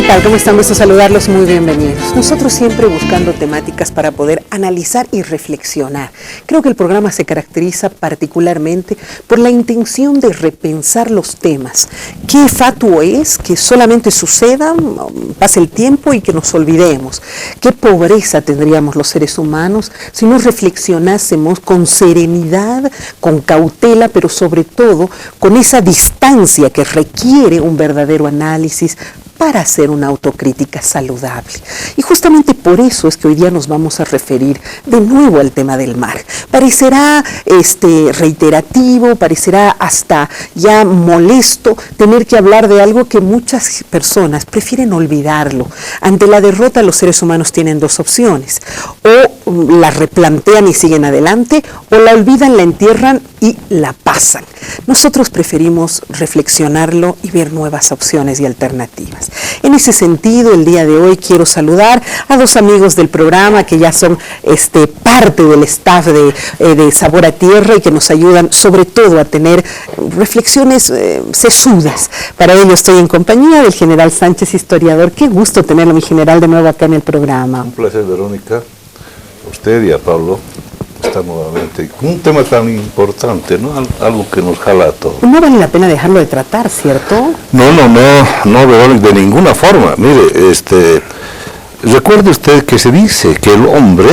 tal? ¿Cómo están? Gusto saludarlos, muy bienvenidos. Nosotros siempre buscando temáticas para poder analizar y reflexionar. Creo que el programa se caracteriza particularmente por la intención de repensar los temas. ¿Qué fatuo es que solamente suceda, pase el tiempo y que nos olvidemos? ¿Qué pobreza tendríamos los seres humanos si nos reflexionásemos con serenidad, con cautela, pero sobre todo con esa distancia que requiere un verdadero análisis para hacer una autocrítica saludable? Y justamente por eso es que hoy día nos vamos a referir de nuevo al tema del mar. Parecerá reiterativo, parecerá hasta ya molesto tener que hablar de algo que muchas personas prefieren olvidarlo. Ante la derrota, los seres humanos tienen dos opciones: o la replantean y siguen adelante, o la olvidan, la entierran y la pasan. Nosotros preferimos reflexionarlo y ver nuevas opciones y alternativas. En ese sentido, el día de hoy quiero saludar a dos amigos del programa que ya son parte del staff de Sabor a Tierra y que nos ayudan sobre todo a tener reflexiones sesudas. Para ello estoy en compañía del general Sánchez, historiador. Qué gusto tenerlo, mi general, de nuevo acá en el programa. Un placer, Verónica, a usted y a Pablo. Está nuevamente un tema tan importante, ¿no? Algo que nos jala a todos. No vale la pena dejarlo de tratar, ¿cierto? No, Verónica, de ninguna forma. Mire, recuerde usted que se dice que el hombre,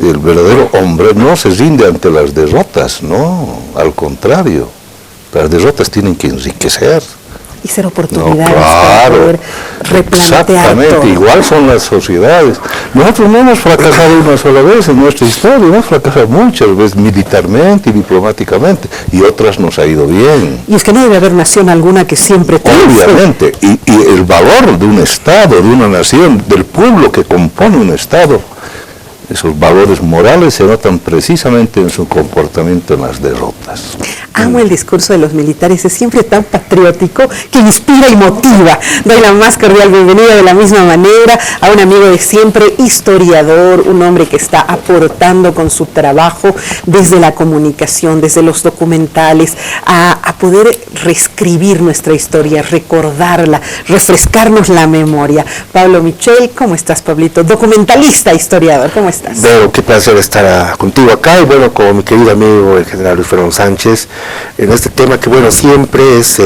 el verdadero hombre, no se rinde ante las derrotas, no, al contrario, las derrotas tienen que enriquecer. Y ser oportunidades para poder replantear exactamente, todo. Igual son las sociedades. Nosotros no hemos fracasado una sola vez en nuestra historia, hemos fracasado muchas veces militarmente y diplomáticamente, y otras nos ha ido bien. Y es que no debe haber nación alguna que siempre triunfe. Obviamente, y el valor de un Estado, de una nación, del pueblo que compone un Estado, esos valores morales se notan precisamente en su comportamiento en las derrotas. Amo el discurso de los militares, es siempre tan patriótico que inspira y motiva. Doy la más cordial bienvenida de la misma manera a un amigo de siempre, historiador, un hombre que está aportando con su trabajo desde la comunicación, desde los documentales, a poder reescribir nuestra historia, recordarla, refrescarnos la memoria. Pablo Michel, ¿cómo estás, Pablito? Documentalista, historiador, ¿cómo estás? Bueno, qué placer estar contigo acá y bueno, con mi querido amigo el general Luis Fernando Sánchez, en este tema que bueno, siempre es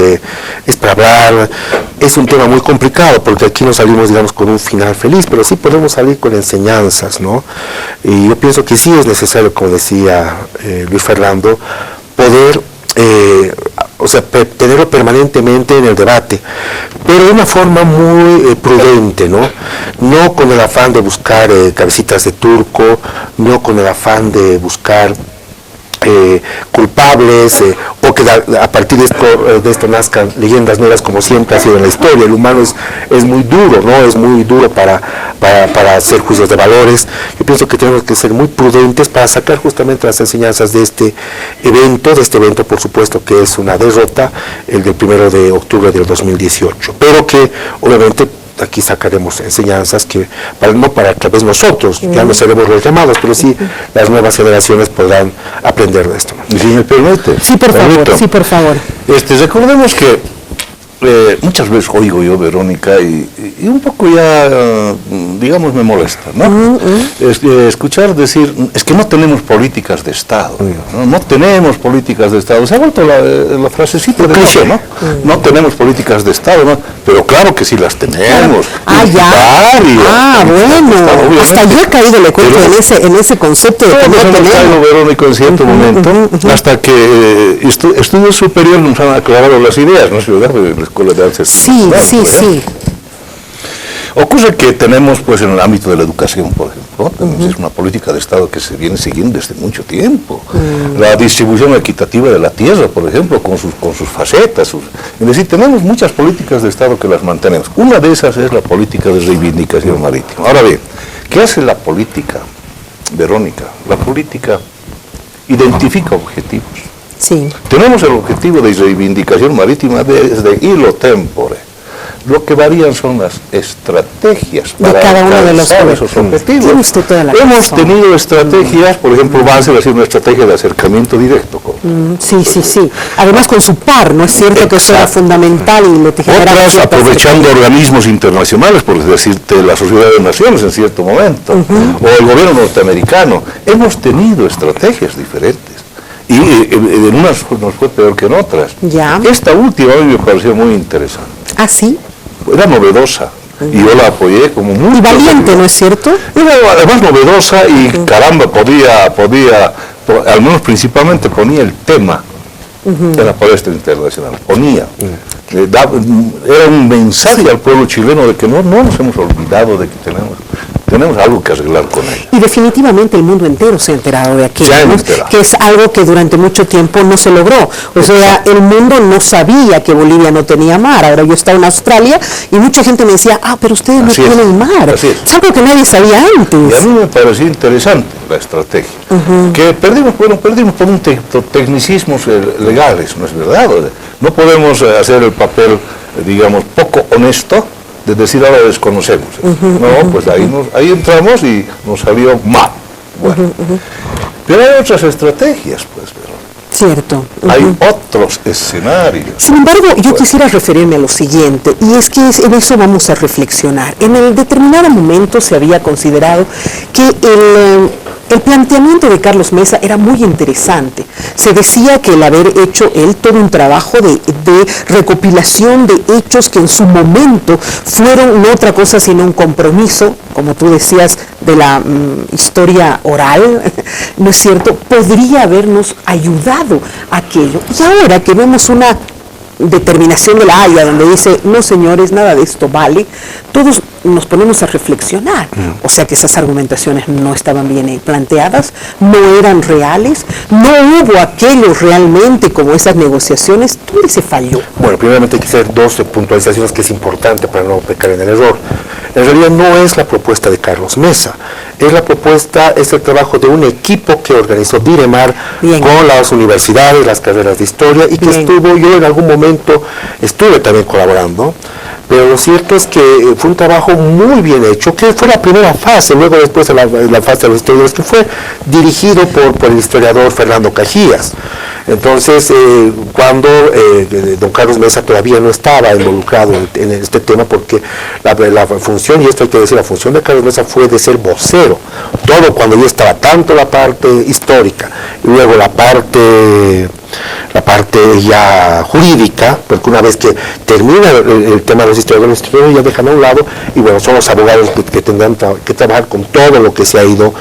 para hablar. Es un tema muy complicado porque aquí no salimos, digamos, con un final feliz, pero sí podemos salir con enseñanzas, ¿no? Y yo pienso que sí es necesario, como decía Luis Fernando, poder tenerlo permanentemente en el debate, pero de una forma muy prudente, ¿no? No con el afán de buscar cabecitas de turco, no con el afán de buscar culpables, o que a partir de esto nazcan leyendas nuevas, como siempre ha sido en la historia. El humano es muy duro, ¿no? Es muy duro para hacer juicios de valores. Yo pienso que tenemos que ser muy prudentes para sacar justamente las enseñanzas de este evento, por supuesto que es una derrota, el del 1 de octubre del 2018, pero que obviamente aquí sacaremos enseñanzas que, no para que vez nosotros, ya no seremos los llamados, pero sí las nuevas generaciones podrán aprender de esto. Y si me permite. Sí, por favor, sí, por favor. Recordemos que muchas veces oigo yo, Verónica, y un poco ya, digamos, me molesta, ¿no? Escuchar decir, es que no tenemos políticas de Estado, no tenemos políticas de Estado. Se ha vuelto la frasecita de cliché, ¿no? No tenemos políticas de Estado, ¿no? Pero claro que sí las tenemos. Bueno, hasta yo he caído, le cuento, en ese concepto de que no tenemos. Verónica, en cierto momento, hasta que estudios superiores nos han aclarado las ideas, ¿no es verdad? Escuela de Artes. Sí. Ocurre que tenemos, pues, en el ámbito de la educación, por ejemplo, es una política de Estado que se viene siguiendo desde mucho tiempo. La distribución equitativa de la tierra, por ejemplo, con sus facetas. Es decir, tenemos muchas políticas de Estado que las mantenemos. Una de esas es la política de reivindicación marítima. Ahora bien, ¿qué hace la política, Verónica? La política identifica objetivos. Sí. Tenemos el objetivo de reivindicación marítima desde hilo tempore, Lo que varían son las estrategias para cada uno de los alcanzar esos objetivos. Tiene usted toda la Hemos razón. tenido estrategias, por ejemplo, Banzer ha sido una estrategia de acercamiento directo. Sí, sí, sí. Además con su par, ¿no es cierto que eso era fundamental y le generaba Otras cierta aprovechando organismos internacionales, por decirte la Sociedad de Naciones en cierto momento, o el gobierno norteamericano. Hemos tenido estrategias diferentes. Y en unas nos fue peor que en otras. Ya. Esta última a mí me pareció muy interesante. ¿Ah, sí? Era novedosa. Y yo la apoyé como muy... Y valiente, ¿no es cierto? Era además novedosa y caramba, podía, al menos principalmente ponía el tema de la palestra internacional. Ponía. Era un mensaje al pueblo chileno de que no nos hemos olvidado de que tenemos algo que arreglar con él. Y definitivamente el mundo entero se ha enterado de aquello, Se ha ¿no? enterado. Que es algo que durante mucho tiempo no se logró. O sea, el mundo no sabía que Bolivia no tenía mar. Ahora yo estaba en Australia y mucha gente me decía, pero ustedes no Así es. tienen mar. Así es. Es algo que nadie sabía Y a antes. mí me pareció interesante la estrategia. Que perdimos por un tecnicismos legales, ¿no es verdad? No podemos hacer el papel, digamos, poco honesto de decir ahora desconocemos. No, pues ahí entramos y nos salió mal. Bueno. Pero hay otras estrategias, pues, pero Cierto. hay otros escenarios. Sin embargo, yo quisiera referirme a lo siguiente, y es que en eso vamos a reflexionar. En el determinado momento se había considerado que el planteamiento de Carlos Mesa era muy interesante. Se decía que el haber hecho él todo un trabajo de recopilación de hechos que en su momento fueron no otra cosa sino un compromiso, como tú decías, de la historia oral, ¿no es cierto?, podría habernos ayudado a aquello. Y ahora que vemos una determinación de la Haya donde dice, no señores, nada de esto vale, todos nos ponemos a reflexionar. O sea que esas argumentaciones no estaban bien planteadas, no eran reales, no hubo aquello realmente como esas negociaciones. ¿Dónde se falló? Bueno, primeramente hay que hacer dos puntualizaciones que es importante para no pecar en el error. En realidad no es la propuesta de Carlos Mesa, es el trabajo de un equipo que organizó Diremar con las universidades, las carreras de historia y que yo en algún momento estuve también colaborando. Pero lo cierto es que fue un trabajo muy bien hecho, que fue la primera fase, luego después la fase de los historiadores, que fue dirigido por el historiador Fernando Cajías. Entonces, cuando don Carlos Mesa todavía no estaba involucrado en este tema, porque la función, y esto hay que decir, la función de Carlos Mesa fue de ser vocero, todo cuando ya estaba, tanto la parte histórica, y luego la parte ya jurídica, porque una vez que termina el tema de los historiadores ya dejan a un lado, y bueno, son los abogados que tendrán que trabajar con todo lo que se ha ido,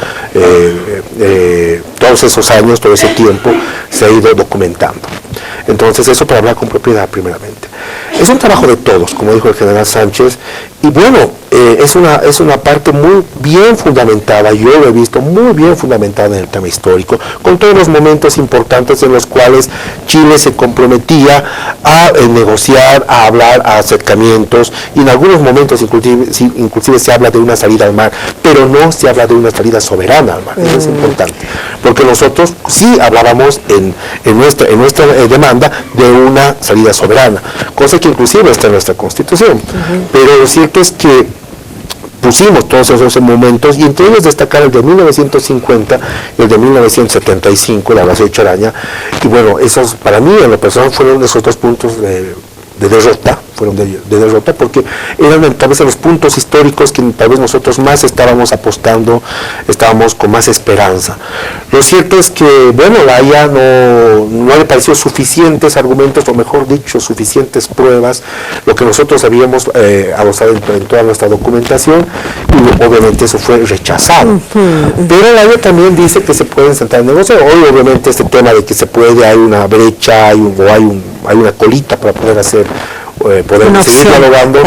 todos esos años, todo ese tiempo, se ha ido documentando. Entonces, eso para hablar con propiedad primeramente. Es un trabajo de todos, como dijo el general Sánchez, y bueno, es una parte muy bien fundamentada, yo lo he visto muy bien fundamentada en el tema histórico, con todos los momentos importantes en los cuales Chile se comprometía a negociar, a hablar, a acercamientos, y en algunos momentos inclusive se habla de una salida al mar, pero no se habla de una salida soberana al mar. Eso es importante, porque nosotros sí hablábamos en nuestra demanda de una salida soberana, cosa que inclusive está en nuestra Constitución. Pero lo cierto es que pusimos todos esos momentos, y entre ellos destacar el de 1950 y el de 1975, la base de Charaña, y bueno, esos para mí en lo personal fueron esos dos puntos de derrota, porque eran tal vez los puntos históricos que tal vez nosotros más estábamos apostando, estábamos con más esperanza. Lo cierto es que, bueno, la Haya no le pareció suficientes argumentos, o mejor dicho, suficientes pruebas, lo que nosotros habíamos adosado en toda nuestra documentación, y obviamente eso fue rechazado. Pero la Haya también dice que se pueden sentar en negociar. Hoy obviamente este tema de que se puede, hay una brecha, hay una colita para poder hacer, poder seguir dialogando,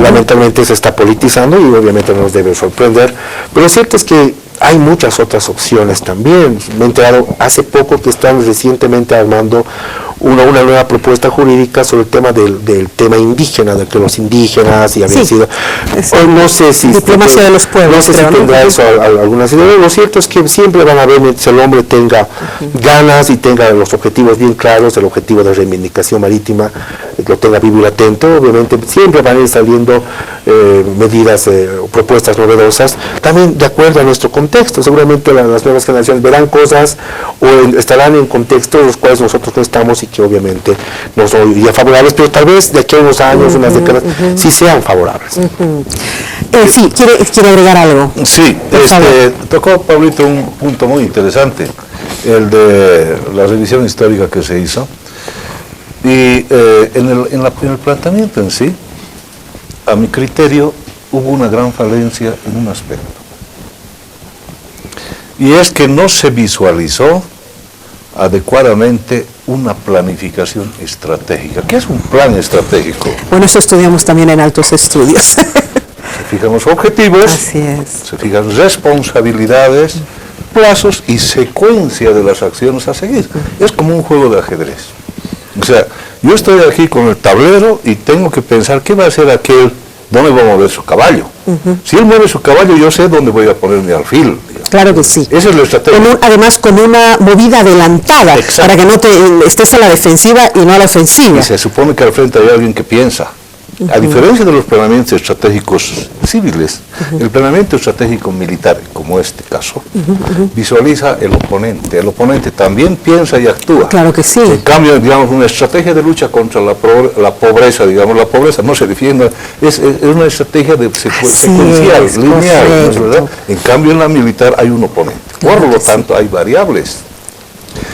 lamentablemente se está politizando y obviamente no nos debe sorprender, pero lo cierto es que hay muchas otras opciones también. Me he enterado hace poco que están recientemente armando una nueva propuesta jurídica sobre el tema del tema indígena, de que los indígenas y habían sido, no sé si diplomacia de los pueblos, no sé si tendrá eso algunas ideas. Lo cierto es que siempre van a haber, mientras el hombre tenga ganas y tenga los objetivos bien claros, el objetivo de reivindicación marítima lo tenga vivo y latente, obviamente siempre van a ir saliendo medidas o propuestas novedosas, también de acuerdo a nuestro contexto. Seguramente las nuevas generaciones verán cosas o estarán en contextos en los cuales nosotros no estamos y que obviamente no son ya favorables, pero tal vez de aquí a unos años, unas décadas, sí sean favorables. Sí, ¿quiere agregar algo? Sí, tocó Pablito un punto muy interesante, el de la revisión histórica que se hizo, y en el planteamiento en sí, a mi criterio, hubo una gran falencia en un aspecto, y es que no se visualizó adecuadamente una planificación estratégica. ¿Qué es un plan estratégico? Bueno, eso estudiamos también en altos estudios. Se fijan los objetivos, así es, se fijan responsabilidades, plazos y secuencia de las acciones a seguir. Es como un juego de ajedrez. O sea, yo estoy aquí con el tablero y tengo que pensar qué va a hacer aquel, dónde va a mover su caballo. Si él mueve su caballo, yo sé dónde voy a poner mi alfil. Claro que sí. Esa es la estrategia. Además con una movida adelantada. Exacto. Para que no estés a la defensiva y no a la ofensiva. Y se supone que al frente hay alguien que piensa. A diferencia de los planeamientos estratégicos civiles, el planeamiento estratégico militar, como este caso, visualiza el oponente. El oponente también piensa y actúa. Claro que sí. En cambio, digamos, una estrategia de lucha contra la pobreza, digamos, la pobreza no se defiende, es una estrategia de secuencial, lineal, ¿no es verdad? En cambio, en la militar hay un oponente. Por lo tanto, hay variables.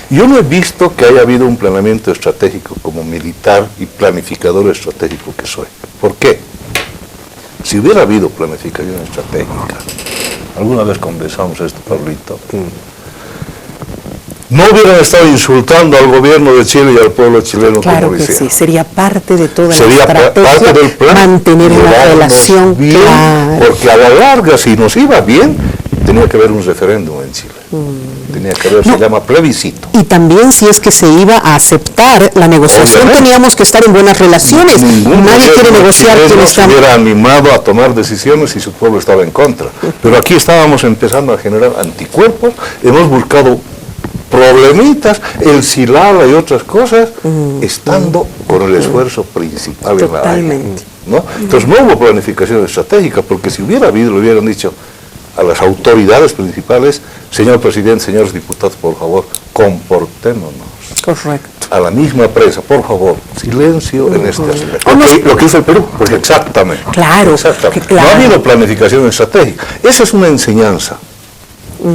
Yo no he visto que haya habido un planeamiento estratégico como militar y planificador estratégico que soy. ¿Por qué? Si hubiera habido planificación estratégica, alguna vez conversamos esto, Pablito, no hubieran estado insultando al gobierno de Chile y al pueblo chileno. Claro como que decía. Sí, sería parte de toda sería la estrategia, parte del plan, mantener una relación bien, clara. Porque a la larga, si nos iba bien, tenía que haber un referéndum en Chile. Tenía que haber, se llama plebiscito. Y también si es que se iba a aceptar la negociación, obviamente, teníamos que estar en buenas relaciones. Nadie quiere negociar quien no está... se hubiera animado a tomar decisiones si su pueblo estaba en contra. Pero aquí estábamos empezando a generar anticuerpos, hemos buscado problemitas, el Silala y otras cosas, estando con el esfuerzo principal en la área, ¿no? Entonces no hubo planificación estratégica, porque si hubiera habido, le hubieran dicho a las autoridades principales: señor presidente, señores diputados, por favor, comportémonos. Correcto. A la misma prensa, por favor, silencio en este aspecto. Lo que hizo el Perú. Pues exactamente. Claro. Exactamente. Claro. No ha habido planificación estratégica. Esa es una enseñanza.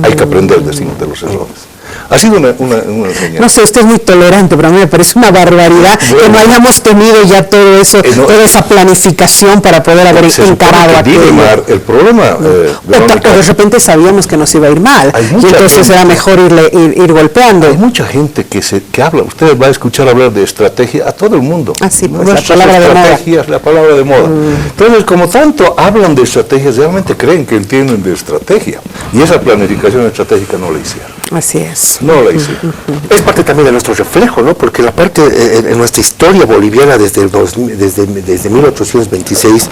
Hay que aprender de los errores. Ha sido una enseñanza. No sé, usted es muy tolerante, pero a mí me parece una barbaridad que no hayamos tenido ya todo eso, toda esa planificación para poder haber encarado aquello. El problema, Hay mucha gente que habla, usted va a escuchar hablar de estrategia a todo el mundo. Así, pues la palabra de moda. La palabra de moda. Entonces, como tanto hablan de estrategias, realmente creen que entienden de estrategia, y esa planificación estratégica no la hicieron. Así es. No la hice. Es parte también de nuestro reflejo, ¿no? Porque la parte en nuestra historia boliviana desde 1826,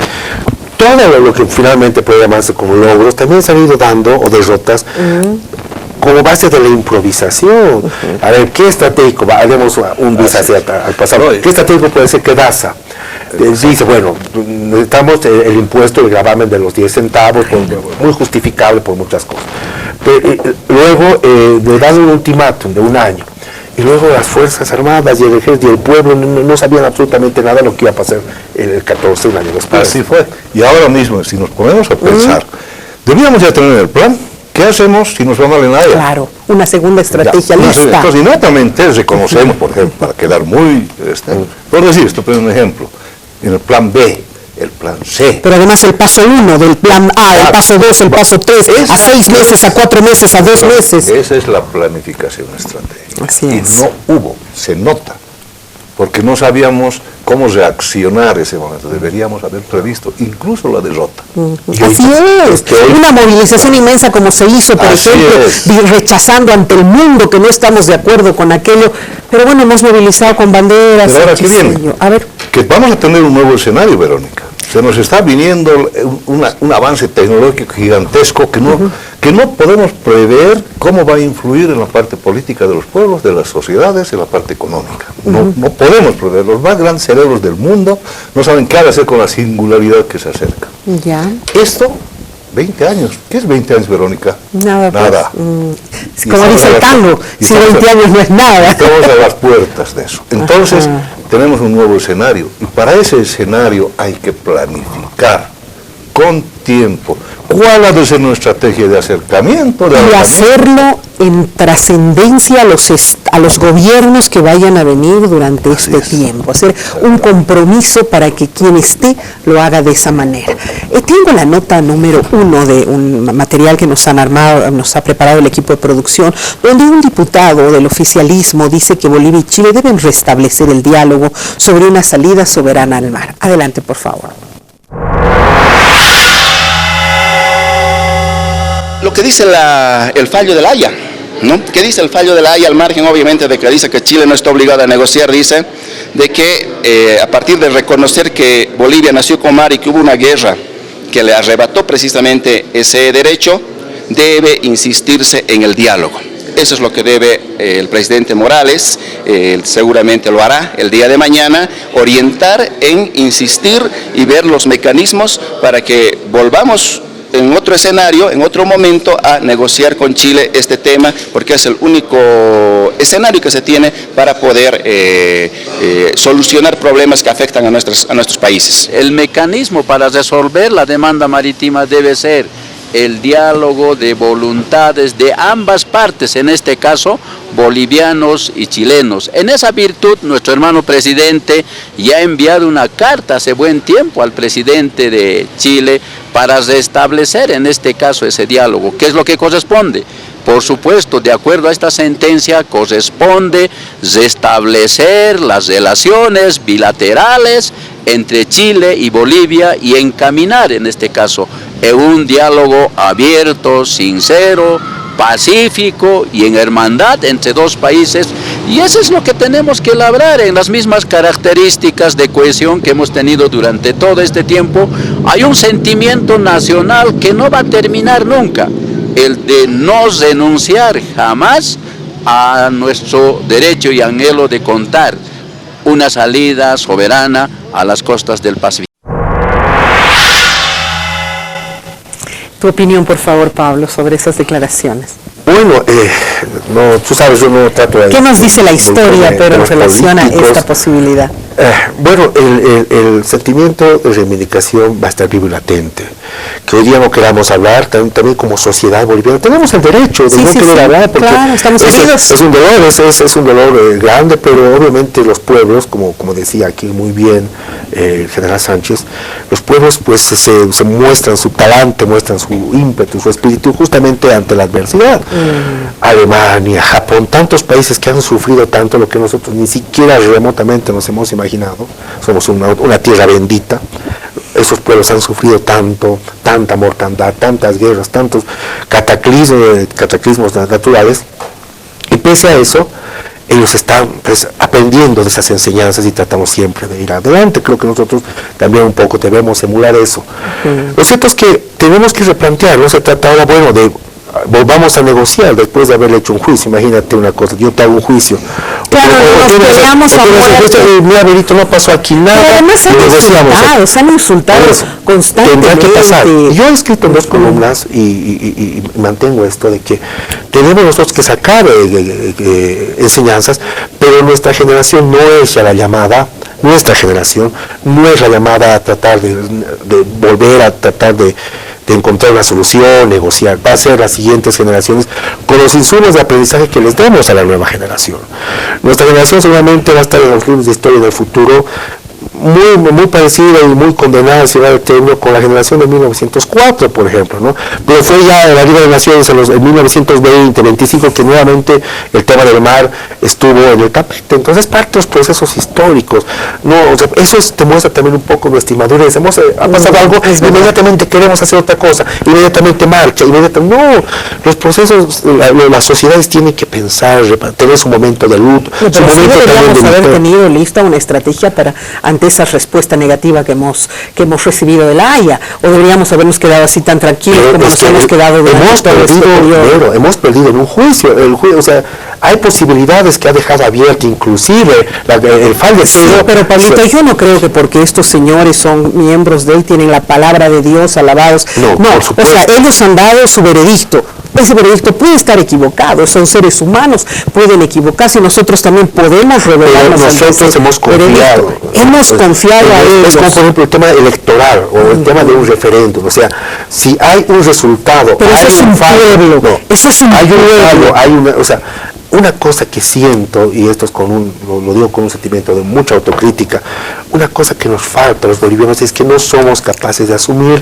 todo lo que finalmente puede llamarse como logros, también se han ido dando, o derrotas, como base de la improvisación. A ver, ¿qué estratégico? Haremos un viaje hacia al pasado. ¿Qué estratégico puede ser que Daza dice, bueno, necesitamos el impuesto, el gravamen de los 10 centavos, muy justificable por muchas cosas. Luego le dan un ultimátum de un año, y luego las Fuerzas Armadas y el Ejército y el pueblo no sabían absolutamente nada de lo que iba a pasar el 14, un año después. Así fue. Y ahora mismo, si nos ponemos a pensar, debíamos ya tener el plan. ¿Qué hacemos si nos va mal en la área? Claro, una segunda estrategia lista. Entonces, inmediatamente reconocemos, por ejemplo, para quedar muy... por decir, esto es un ejemplo, en el plan B, el plan C. Pero además el paso 1 del plan A, el paso 2, el paso 3, a 6 meses, a 4 meses, a 2 meses. Esa es la planificación estratégica. Así es. Y no hubo, se nota, porque no sabíamos cómo reaccionar ese momento. Deberíamos haber previsto incluso la derrota. Así es, una movilización inmensa como se hizo, por ejemplo, rechazando ante el mundo que no estamos de acuerdo con aquello, pero bueno, hemos movilizado con banderas. Pero ahora, ¿qué viene? A ver. Que vamos a tener un nuevo escenario, Verónica. Se nos está viniendo un avance tecnológico gigantesco que no podemos prever cómo va a influir en la parte política de los pueblos, de las sociedades, en la parte económica. No podemos prever. Los más grandes cerebros del mundo no saben qué hacer con la singularidad que se acerca. Ya. Esto, 20 años. ¿Qué es 20 años, Verónica? Nada. Nada. Como dice el tango, si 20 años no es nada. Estamos a las puertas de eso. Entonces, tenemos un nuevo escenario. Y para ese escenario hay que planificar con tiempo. ¿Cuál ha de ser nuestra estrategia de acercamiento? Y hacerlo en trascendencia a los gobiernos que vayan a venir durante este tiempo. Hacer un compromiso para que quien esté lo haga de esa manera. Tengo la nota número 1 de un material que nos ha preparado el equipo de producción, donde un diputado del oficialismo dice que Bolivia y Chile deben restablecer el diálogo sobre una salida soberana al mar. Adelante, por favor. Lo que dice el fallo de La Haya, ¿no? ¿Qué dice el fallo de La Haya? Al margen, obviamente, de que dice que Chile no está obligado a negociar, dice de que a partir de reconocer que Bolivia nació con mar y que hubo una guerra que le arrebató precisamente ese derecho, debe insistirse en el diálogo. Eso es lo que debe el presidente Morales, seguramente lo hará el día de mañana, orientar en insistir y ver los mecanismos para que volvamos en otro escenario, en otro momento, a negociar con Chile este tema, porque es el único escenario que se tiene para poder solucionar problemas que afectan a nuestros países. El mecanismo para resolver la demanda marítima debe ser el diálogo de voluntades de ambas partes, en este caso bolivianos y chilenos. En esa virtud, nuestro hermano presidente ya ha enviado una carta hace buen tiempo al presidente de Chile para restablecer en este caso ese diálogo. ¿Qué es lo que corresponde? Por supuesto, de acuerdo a esta sentencia, corresponde restablecer las relaciones bilaterales entre Chile y Bolivia y encaminar, en este caso, en un diálogo abierto, sincero, pacífico y en hermandad entre dos países. Y eso es lo que tenemos que labrar en las mismas características de cohesión que hemos tenido durante todo este tiempo. Hay un sentimiento nacional que no va a terminar nunca, el de no renunciar jamás a nuestro derecho y anhelo de contar una salida soberana a las costas del Pacífico. Tu opinión, por favor, Pablo, sobre esas declaraciones. Bueno, no, tú sabes, yo no trato de... ¿Qué nos dice la historia, pero en relación a esta posibilidad? Bueno, el sentimiento de reivindicación va a estar vivo y latente. Que hoy día no queramos hablar, también como sociedad boliviana, tenemos el derecho de no querer hablar, porque claro, estamos unidos. Es un dolor, es un dolor grande, pero obviamente los pueblos, como decía aquí muy bien el general Sánchez, los pueblos pues se muestran su talante, muestran su ímpetu, su espíritu justamente ante la adversidad. Alemania, Japón, tantos países que han sufrido tanto lo que nosotros ni siquiera remotamente nos hemos imaginado. Somos una tierra bendita. Esos pueblos han sufrido tanto, tanta mortandad, tantas guerras, tantos cataclismos naturales, y pese a eso, ellos están pues, aprendiendo de esas enseñanzas y tratamos siempre de ir adelante. Creo que nosotros también un poco debemos emular eso. Lo cierto es que tenemos que replantear, no se trata ahora, bueno, de volvamos a negociar después de haber hecho un juicio. Imagínate una cosa, yo te hago un juicio. Claro, nos peleamos a muerte. Mira, Benito, no pasó aquí nada. Pero además se han insultado constantemente. Tendrá que pasar. Yo he escrito en 2 columnas y mantengo esto de que tenemos nosotros que sacar enseñanzas, pero nuestra generación no es ya la llamada, nuestra generación no es la llamada a tratar de volver a tratar de encontrar una solución, negociar. Va a ser las siguientes generaciones con los insumos de aprendizaje que les demos a la nueva generación. Nuestra generación seguramente va a estar en los libros de historia del futuro muy parecida y muy condenada a cerrar el término con la generación de 1904, por ejemplo, ¿no? Pero fue ya en la Liga de Naciones en 1920, 25, que nuevamente el tema del mar estuvo en el tapete. Entonces, parte de los procesos históricos, ¿no? O sea, eso te muestra también un poco nuestra inmadurez. Ha pasado algo, inmediatamente queremos hacer otra cosa, inmediatamente marcha, inmediatamente... No, los procesos, las sociedades tienen que pensar, tener su momento de luto. No, pero sí deberíamos haber tenido lista una estrategia para ante esa respuesta negativa que hemos recibido de la Haya, o deberíamos habernos quedado así tan tranquilos como nos hemos quedado hemos perdido en un juicio, o sea, hay posibilidades que ha dejado abierto inclusive el fallecido. Sí, pero Pablito, yo no creo que porque estos señores son miembros de él, tienen la palabra de Dios, alabados. No, o sea, ellos han dado su veredicto. Ese veredicto puede estar equivocado, son seres humanos, pueden equivocarse y nosotros también podemos revelarnos. Nosotros hemos confiado. Hemos confiado a ellos. Es como por ejemplo el tema electoral o el tema de un referéndum, o sea, si hay un resultado, pero hay eso es un pueblo, eso es un pueblo. O sea, una cosa que siento, y esto es lo digo con un sentimiento de mucha autocrítica, una cosa que nos falta a los bolivianos es que no somos capaces de asumir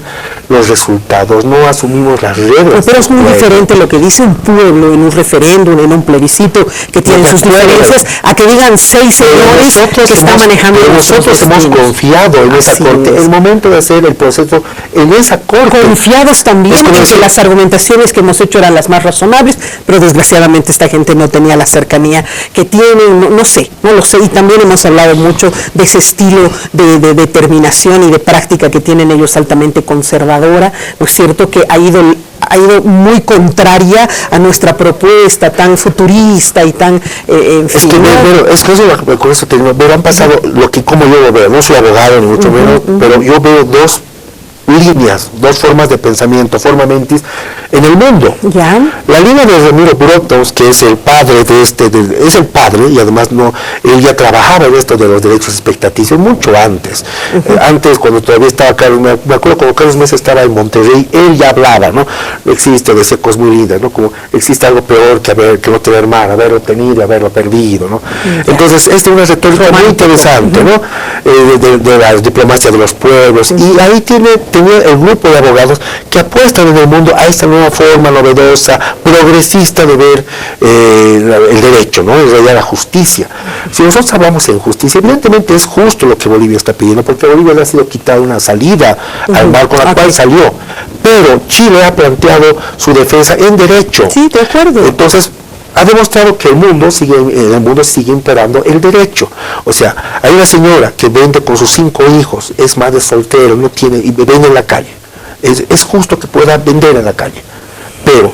los resultados, no asumimos las reglas. Pero es muy diferente lo que dice un pueblo en un referéndum, en un plebiscito, que tiene sus diferencias, a que digan 6 señores que están manejando. Nosotros hemos confiado en esa corte, el momento de hacer el proceso en esa corte. Confiados también en que las argumentaciones que hemos hecho eran las más razonables, pero desgraciadamente esta gente no tenía la cercanía que tienen, no lo sé, y también hemos hablado mucho de ese estilo de determinación y de práctica que tienen ellos altamente conservadora, ¿no es cierto?, que ha ido muy contraria a nuestra propuesta tan futurista y tan es que con eso han pasado como yo lo veo, no soy abogado ni mucho menos, pero yo veo dos formas de pensamiento, forma mentis en el mundo. ¿Ya? La línea de Ramiro Brotos, que es el padre es el padre, y además él ya trabajaba en esto de los derechos expectativos mucho antes. Antes, cuando todavía estaba Carlos, me acuerdo cuando Carlos Mesa estaba en Monterrey, él ya hablaba, ¿no? Existe, decía cosas muy lindas, ¿no? Como existe algo peor que no tener mar, haberlo tenido y haberlo perdido, ¿no? Entonces, es una retórica muy interesante, ¿no? De la diplomacia de los pueblos, y ahí tenía el grupo de abogados que apuestan en el mundo a esta nueva forma novedosa, progresista de ver el derecho, ¿no? En realidad la justicia. Si nosotros hablamos en justicia, evidentemente es justo lo que Bolivia está pidiendo, porque a Bolivia le ha sido quitada una salida al mar con la cual salió, pero Chile ha planteado su defensa en derecho. Sí, de acuerdo. Entonces, ha demostrado que en el mundo sigue imperando el derecho. O sea, hay una señora que vende con sus 5 hijos, es madre soltera, no tiene, y vende en la calle. Es justo que pueda vender en la calle, pero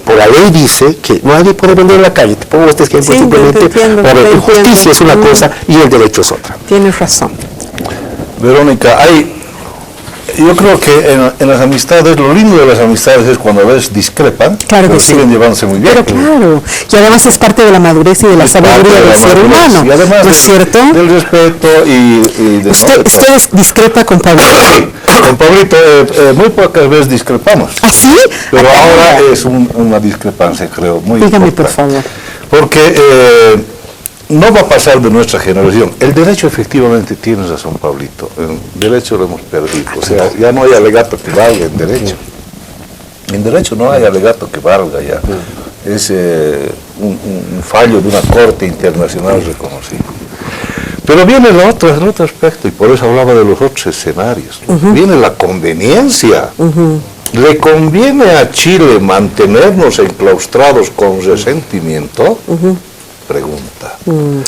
por la ley dice que nadie puede vender en la calle. Te pongo este ejemplo simplemente para ver, justicia es una cosa y el derecho es otra. Tienes razón. Verónica, yo creo que en las amistades, lo lindo de las amistades es cuando a veces discrepan, pero siguen llevándose muy bien. Pero claro, y además es parte de la madurez y de la sabiduría del ser humano, y además ¿no es cierto? Del respeto y de... ¿Usted discrepa con Pablito? Con Pablito muy pocas veces discrepamos. ¿Ah, sí? Pero ahora es una discrepancia, creo, muy Dígame, importante. por favor. Porque... no va a pasar de nuestra generación. El derecho efectivamente tiene razón, Pablito. El derecho lo hemos perdido. O sea, ya no hay alegato que valga en derecho. En derecho no hay alegato que valga ya. Es un fallo de una corte internacional reconocida. Pero viene el otro aspecto, y por eso hablaba de los otros escenarios. Viene la conveniencia. ¿Le conviene a Chile mantenernos enclaustrados con resentimiento? Pregunta.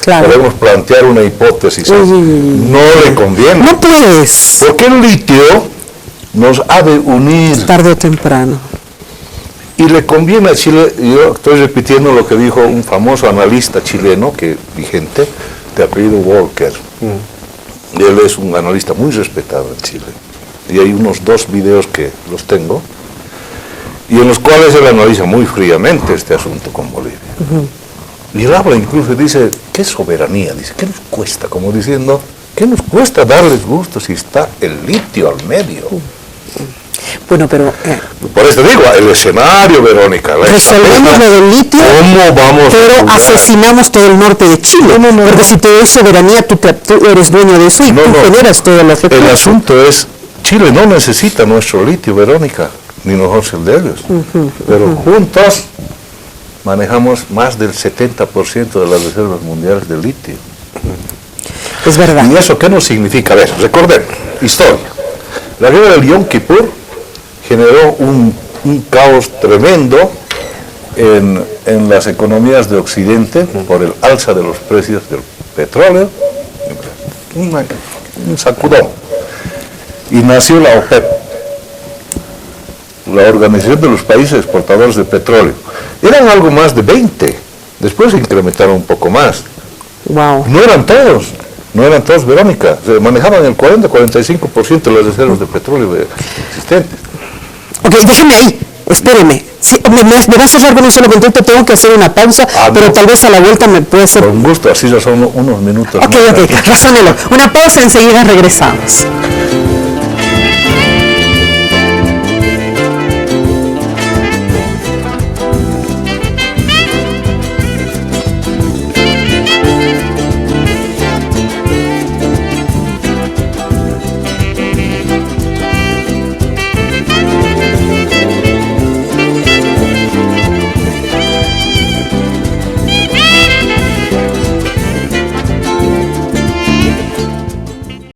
Claro. Podemos plantear una hipótesis. No le conviene. No puedes. Porque el litio nos ha de unir. Tarde o temprano. Y le conviene a Chile, yo estoy repitiendo lo que dijo un famoso analista chileno, vigente, de apellido Walker. Él es un analista muy respetado en Chile. Y hay unos 2 videos que los tengo, y en los cuales él analiza muy fríamente este asunto con Bolivia. Y él habla incluso, dice, ¿qué soberanía? Dice, ¿qué nos cuesta? Como diciendo, ¿qué nos cuesta darles gusto si está el litio al medio? Bueno, pero... Por eso digo, el escenario, Verónica. resolvemos lo del litio, ¿cómo vamos pero asesinamos todo el norte de Chile. Porque si te es soberanía, tú eres dueño de eso y tú generas todas las recursos. El asunto es, Chile no necesita nuestro litio, Verónica, ni nosotros el de ellos. Pero juntos manejamos más del 70% de las reservas mundiales de litio. Es verdad. ¿Y eso qué nos significa? A ver, recordemos, historia. La guerra del Yom Kippur generó un caos tremendo en las economías de Occidente por el alza de los precios del petróleo, un sacudón. Y nació la OPEP, la Organización de los Países Exportadores de Petróleo. Eran algo más de 20, después se incrementaron un poco más. Wow. No eran todos, Verónica, se manejaban el 40-45% de las reservas de petróleo existentes. Ok, déjeme ahí, espéreme. Sí, me va a cerrar con un solo contexto, tengo que hacer una pausa, pero no, tal vez a la vuelta me puede hacer... Con gusto, así ya son unos minutos. Ok, razónelo. Una pausa, enseguida regresamos.